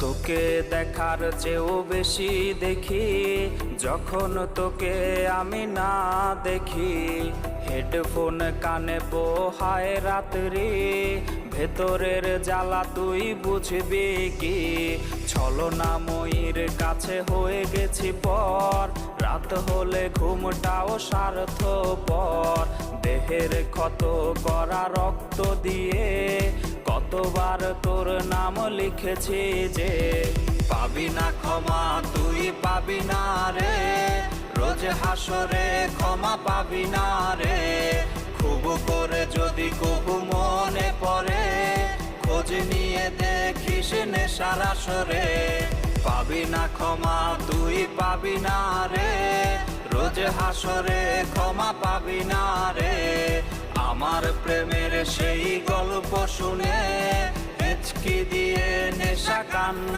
তোকে দেখার চেয়েও বেশি দেখি যখন তোকে আমি না দেখি। হেডফোন কানে পোহায় রাত্রি, ভেতরের জ্বালা তুই বুঝবি কি। ছলনাময়ীর কাছে হয়ে গেছি পর, রাত হলে ঘুমটাও স্বার্থপর। দেহের ক্ষত করা রক্ত দিয়ে কতবার তোর নাম লিখেছি যে, পাবি না ক্ষমা তুই পাবি না রে, রোজ হাসরে ক্ষমা পাবি না রে। খুব করে যদি কবু মনে পড়ে, খোঁজ নিয়ে দেখিস নেশার আসরে। পাবি না ক্ষমা তুই পাবি না রে, রোজ হাসরে ক্ষমা পাবি না রে। আমার প্রেমের সেই গল্প শুনে হেঁচকি দিয়ে নেশা কান